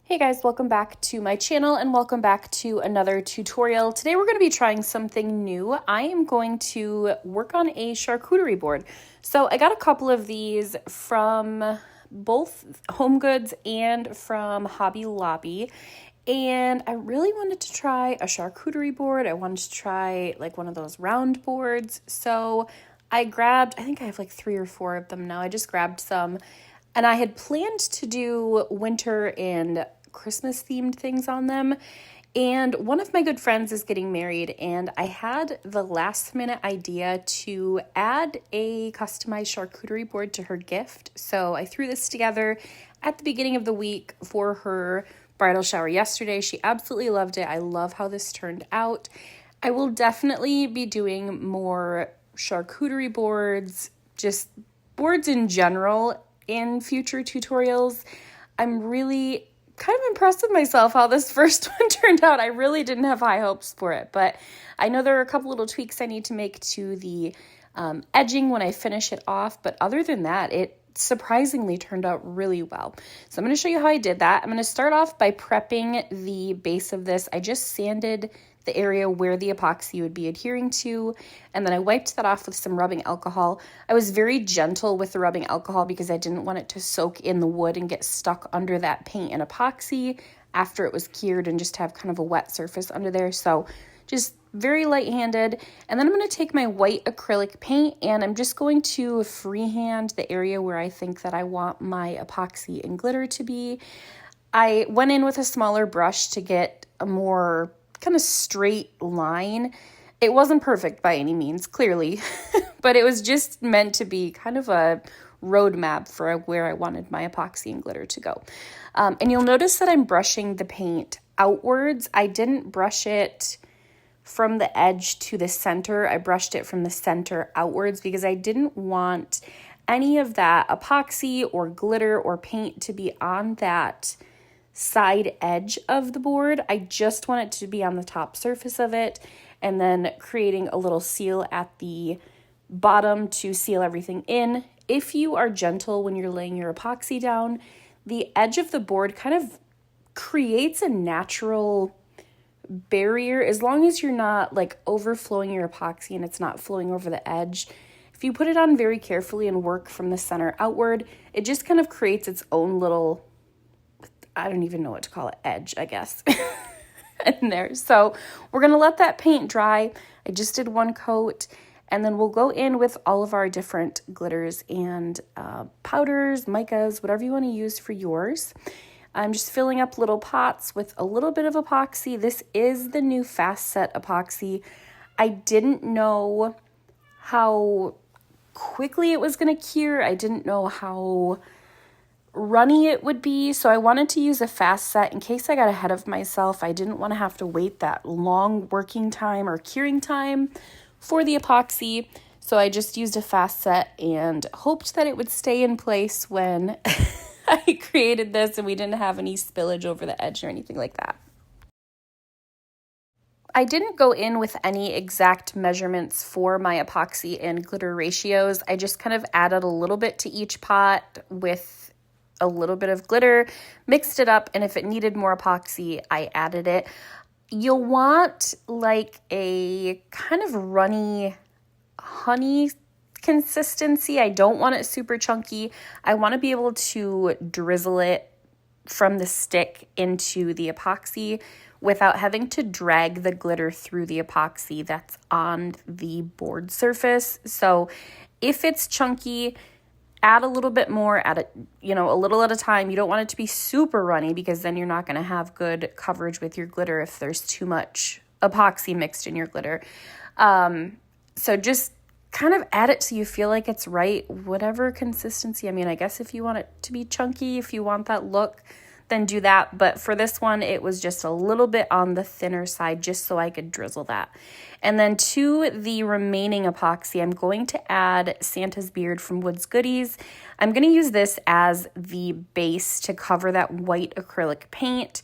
Hey guys, welcome back to my channel and welcome back to another tutorial. Today we're going to be trying something new. I am going to work on a charcuterie board. So I got a couple of these from both Home Goods and from Hobby Lobby. And I really wanted to try a charcuterie board. I wanted to try like one of those round boards. So I think I have like 3 or 4 of them now. I just grabbed some. And I had planned to do winter and Christmas themed things on them. And one of my good friends is getting married, and I had the last minute idea to add a customized charcuterie board to her gift. So I threw this together at the beginning of the week for her bridal shower yesterday. She absolutely loved it. I love how this turned out. I will definitely be doing more charcuterie boards, just boards in general, in future tutorials. I'm really kind of impressed with myself how this first one turned out. I really didn't have high hopes for it, but I know there are a couple little tweaks I need to make to the edging when I finish it off, but other than that, it surprisingly turned out really well. So I'm going to show you how I did that. I'm going to start off by prepping the base of this. I just sanded the area where the epoxy would be adhering to, and then I wiped that off with some rubbing alcohol. I was very gentle with the rubbing alcohol because I didn't want it to soak in the wood and get stuck under that paint and epoxy after it was cured and just have kind of a wet surface under there. So just very light-handed. And then I'm going to take my white acrylic paint and I'm just going to freehand the area where I think that I want my epoxy and glitter to be. I went in with a smaller brush to get a more kind of straight line. It wasn't perfect by any means, clearly, but it was just meant to be kind of a roadmap for where I wanted my epoxy and glitter to go. And you'll notice that I'm brushing the paint outwards. I didn't brush it from the edge to the center. I brushed it from the center outwards because I didn't want any of that epoxy or glitter or paint to be on that side edge of the board. I just want it to be on the top surface of it, and then creating a little seal at the bottom to seal everything in. If you are gentle when you're laying your epoxy down, the edge of the board kind of creates a natural barrier as long as you're not like overflowing your epoxy and it's not flowing over the edge. If you put it on very carefully and work from the center outward, it just kind of creates its own little, I don't even know what to call it, edge, I guess, in there. So we're going to let that paint dry. I just did 1 coat, and then we'll go in with all of our different glitters and powders, micas, whatever you want to use for yours. I'm just filling up little pots with a little bit of epoxy. This is the new Fast Set epoxy. I didn't know how quickly it was going to cure. I didn't know how runny it would be, so I wanted to use a fast set in case I got ahead of myself. I didn't want to have to wait that long working time or curing time for the epoxy, so I just used a fast set and hoped that it would stay in place when I created this and we didn't have any spillage over the edge or anything like that. I didn't go in with any exact measurements for my epoxy and glitter ratios. I just kind of added a little bit to each pot with a little bit of glitter, mixed it up, and if it needed more epoxy, I added it. You'll want like a kind of runny honey consistency. I don't want it super chunky. I want to be able to drizzle it from the stick into the epoxy without having to drag the glitter through the epoxy that's on the board surface. So if it's chunky, add a little bit more, add it, a little at a time. You don't want it to be super runny because then you're not going to have good coverage with your glitter if there's too much epoxy mixed in your glitter. So just kind of add it so you feel like it's right, whatever consistency. I mean, I guess if you want it to be chunky, if you want that look, then do that. But for this one, it was just a little bit on the thinner side just so I could drizzle that. And then to the remaining epoxy, I'm going to add Santa's Beard from Woods Goodies. I'm going to use this as the base to cover that white acrylic paint.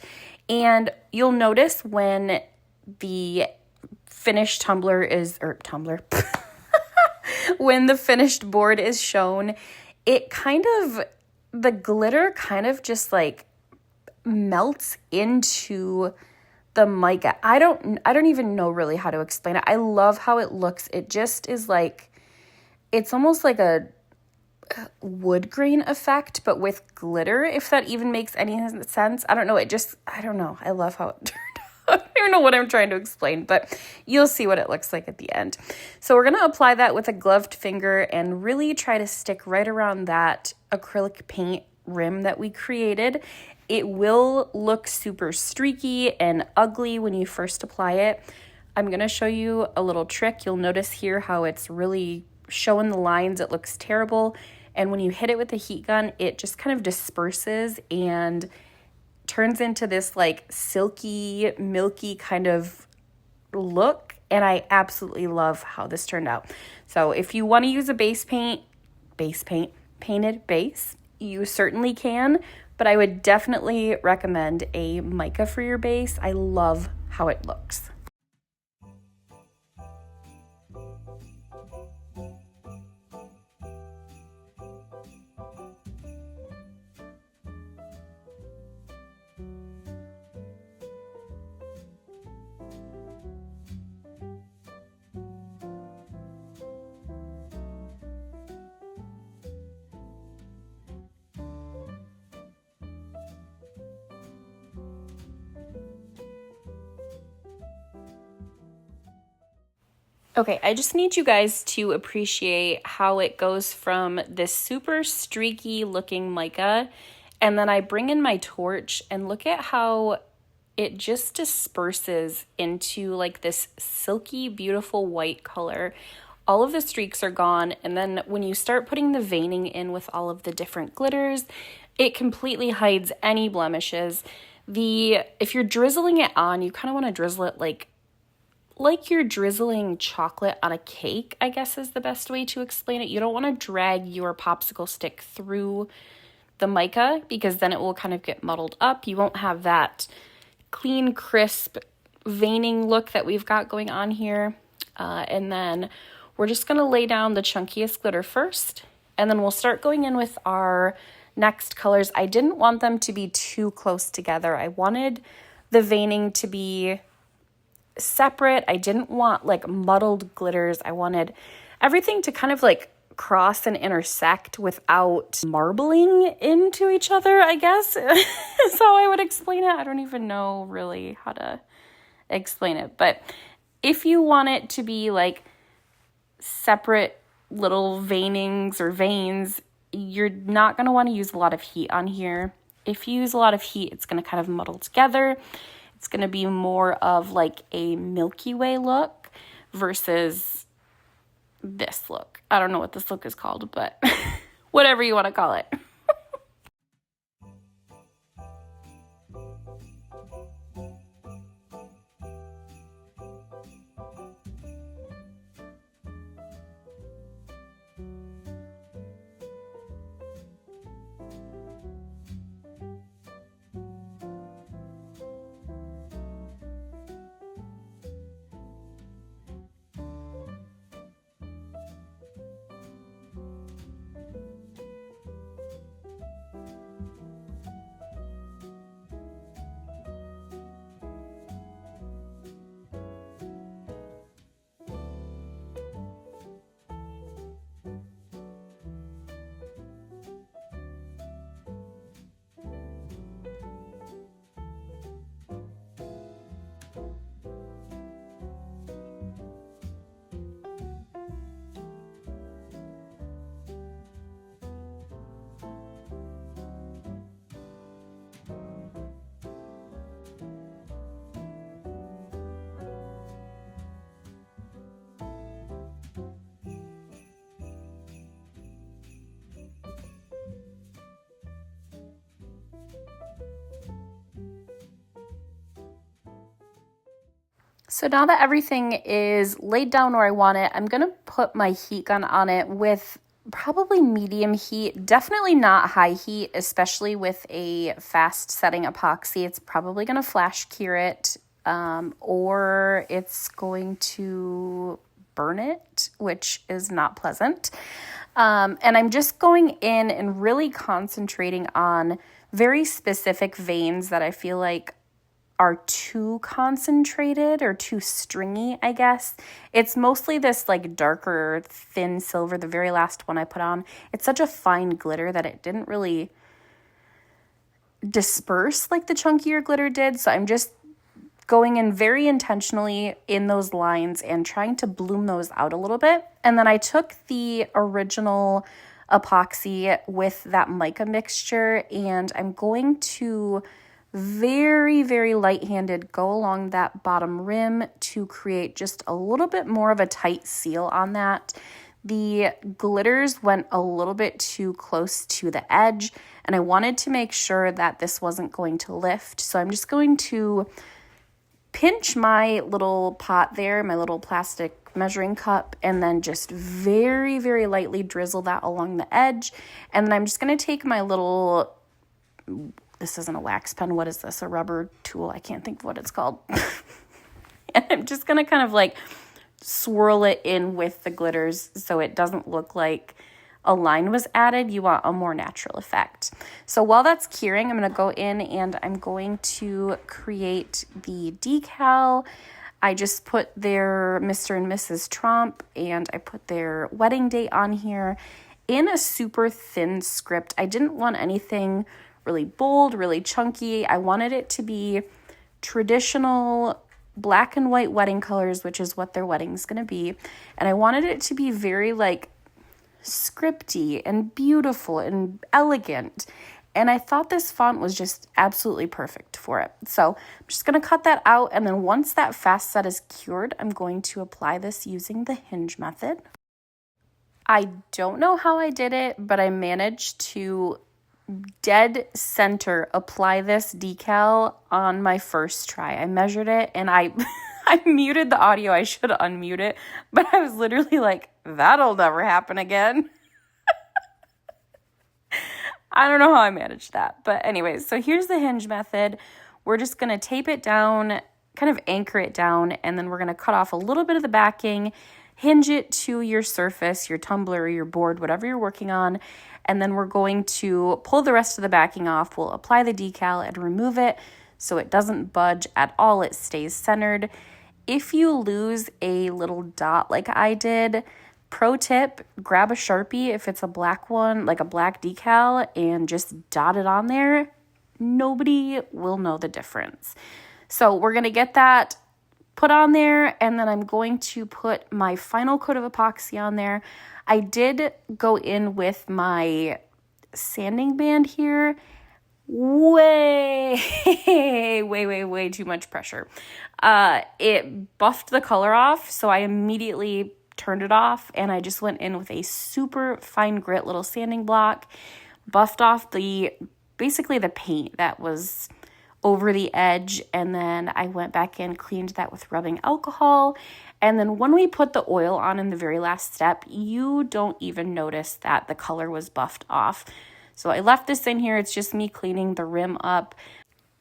And you'll notice when the finished when the finished board is shown, the glitter kind of just like melts into the mica. I don't even know really how to explain it. I love how it looks. It just is like, it's almost like a wood grain effect, but with glitter, if that even makes any sense. I don't know. I don't know. I love how it turned out. I don't even know what I'm trying to explain, but you'll see what it looks like at the end. So we're going to apply that with a gloved finger and really try to stick right around that acrylic paint rim that we created. It will look super streaky and ugly when you first apply it. I'm going to show you a little trick. You'll notice here how it's really showing the lines. It looks terrible. And when you hit it with a heat gun, it just kind of disperses and turns into this like silky, milky kind of look. And I absolutely love how this turned out. So if you want to use a painted base, you certainly can, but I would definitely recommend a mica for your base. I love how it looks. Okay, I just need you guys to appreciate how it goes from this super streaky looking mica, and then I bring in my torch and look at how it just disperses into like this silky, beautiful white color. All of the streaks are gone, and then when you start putting the veining in with all of the different glitters, it completely hides any blemishes. If you're drizzling it on, you kind of want to drizzle it like you're drizzling chocolate on a cake, I guess is the best way to explain it. You don't want to drag your popsicle stick through the mica because then it will kind of get muddled up. You won't have that clean, crisp veining look that we've got going on here. And then we're just going to lay down the chunkiest glitter first, and then we'll start going in with our next colors. I didn't want them to be too close together. I wanted the veining to be separate. I didn't want like muddled glitters. I wanted everything to kind of like cross and intersect without marbling into each other, I guess is how I would explain it. I don't even know really how to explain it, but if you want it to be like separate little veinings or veins, you're not going to want to use a lot of heat on here. If you use a lot of heat, it's going to kind of muddle together. It's going to be more of like a Milky Way look versus this look. I don't know what this look is called, but whatever you want to call it. So now that everything is laid down where I want it, I'm going to put my heat gun on it with probably medium heat, definitely not high heat, especially with a fast setting epoxy. It's probably going to flash cure it, or it's going to burn it, which is not pleasant. And I'm just going in and really concentrating on very specific veins that I feel like are too concentrated or too stringy, I guess. It's mostly this like darker, thin silver, the very last one I put on. It's such a fine glitter that it didn't really disperse like the chunkier glitter did. So I'm just going in very intentionally in those lines and trying to bloom those out a little bit. And then I took the original epoxy with that mica mixture, and I'm going to very, very light-handed go along that bottom rim to create just a little bit more of a tight seal on that. The glitters went a little bit too close to the edge, and I wanted to make sure that this wasn't going to lift. So I'm just going to pinch my little pot there, my little plastic measuring cup, and then just very, very lightly drizzle that along the edge. And then I'm just going to take my little, this isn't a wax pen, what is this, a rubber tool? I can't think of what it's called. And I'm just going to kind of like swirl it in with the glitters so it doesn't look like a line was added. You want a more natural effect. So while that's curing, I'm going to go in and I'm going to create the decal. I just put their Mr. and Mrs. Trump and I put their wedding date on here in a super thin script. I didn't want anything really bold, really chunky. I wanted it to be traditional black and white wedding colors, which is what their wedding's going to be. And I wanted it to be very like scripty and beautiful and elegant. And I thought this font was just absolutely perfect for it. So I'm just going to cut that out. And then once that fast set is cured, I'm going to apply this using the hinge method. I don't know how I did it, but I managed to dead center apply this decal on my first try. I measured it and I muted the audio. I should unmute it, but I was literally like, that'll never happen again. I don't know how I managed that. But anyways, so here's the hinge method. We're just going to tape it down, kind of anchor it down, and then we're going to cut off a little bit of the backing, hinge it to your surface, your tumbler, your board, whatever you're working on. And then we're going to pull the rest of the backing off. We'll apply the decal and remove it so it doesn't budge at all. It stays centered. If you lose a little dot like I did, pro tip, grab a Sharpie if it's a black one, like a black decal, and just dot it on there. Nobody will know the difference. So we're going to get that put on there, and then I'm going to put my final coat of epoxy on there. I did go in with my sanding band here. Way too much pressure. It buffed the color off, so I immediately turned it off, and I just went in with a super fine grit little sanding block, buffed off basically the paint that was over the edge, and then I went back in, cleaned that with rubbing alcohol, and then when we put the oil on in the very last step, you don't even notice that the color was buffed off. So I left this in here. It's just me cleaning the rim up.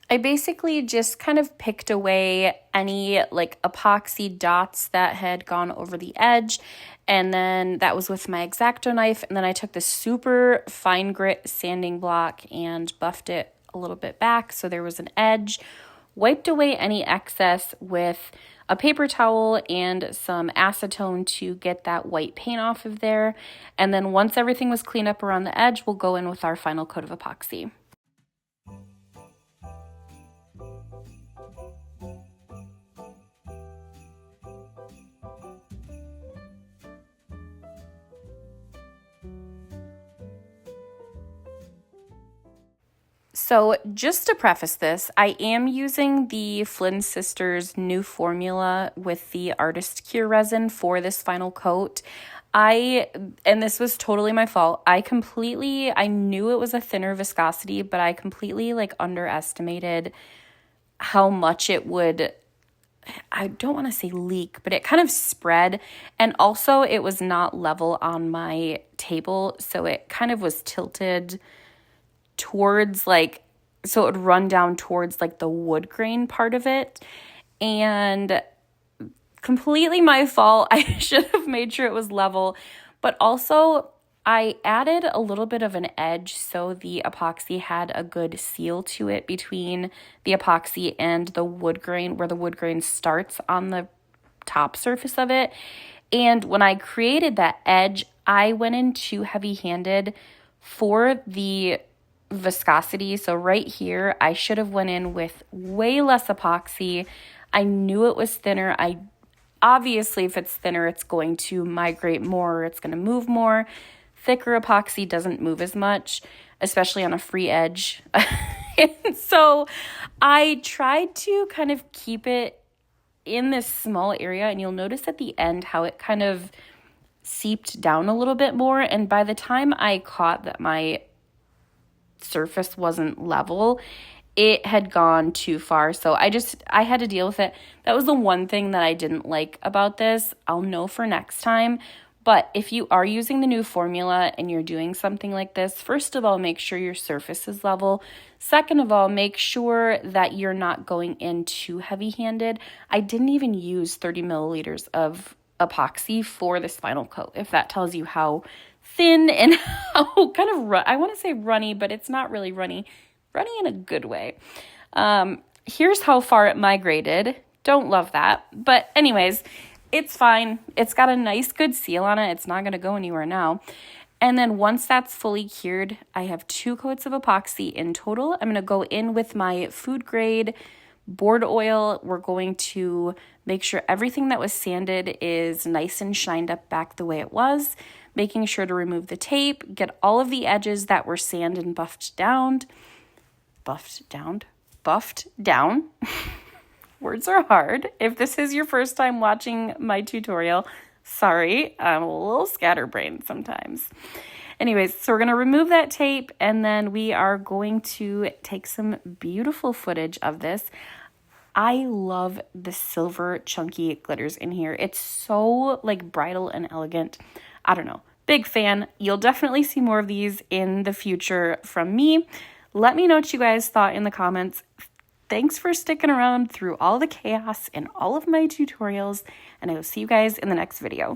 I basically just kind of picked away any like epoxy dots that had gone over the edge, and then that was with my X-Acto knife, and then I took the super fine grit sanding block and buffed it a little bit back so there was an edge, wiped away any excess with a paper towel and some acetone to get that white paint off of there, and then once everything was cleaned up around the edge, we'll go in with our final coat of epoxy. So just to preface this, I am using the Flynn Sisters new formula with the Artist Cure resin for this final coat. And this was totally my fault. I knew it was a thinner viscosity, but I completely underestimated how much it would, I don't want to say leak, but it kind of spread. And also it was not level on my table, so it kind of was tilted towards so it would run down towards the wood grain part of it, and completely my fault. I should have made sure it was level, but also I added a little bit of an edge so the epoxy had a good seal to it between the epoxy and the wood grain, where the wood grain starts on the top surface of it. And when I created that edge, I went in too heavy-handed for the viscosity. So right here, I should have went in with way less epoxy. I knew it was thinner. Obviously, if it's thinner, it's going to migrate more, it's going to move more. Thicker epoxy doesn't move as much, especially on a free edge. And so I tried to kind of keep it in this small area, and you'll notice at the end how it kind of seeped down a little bit more. And by the time I caught that my surface wasn't level, it had gone too far. So I had to deal with it. That was the one thing that I didn't like about this. I'll know for next time. But if you are using the new formula and you're doing something like this, first of all, make sure your surface is level. Second of all, make sure that you're not going in too heavy-handed. I didn't even use 30 milliliters of epoxy for this final coat, if that tells you how thin and how kind of, I want to say runny, but it's not really runny. Runny in a good way. Here's how far it migrated. Don't love that. But anyways, it's fine. It's got a nice good seal on it. It's not going to go anywhere now. And then once that's fully cured, I have 2 coats of epoxy in total. I'm going to go in with my food grade board oil. We're going to make sure everything that was sanded is nice and shined up back the way it was, making sure to remove the tape, get all of the edges that were sanded and buffed down. Words are hard. If this is your first time watching my tutorial, sorry, I'm a little scatterbrained sometimes. Anyways, so we're going to remove that tape, and then we are going to take some beautiful footage of this. I love the silver chunky glitters in here. It's so like bridal and elegant. I don't know. Big fan. You'll definitely see more of these in the future from me. Let me know what you guys thought in the comments. Thanks for sticking around through all the chaos and all of my tutorials, and I will see you guys in the next video.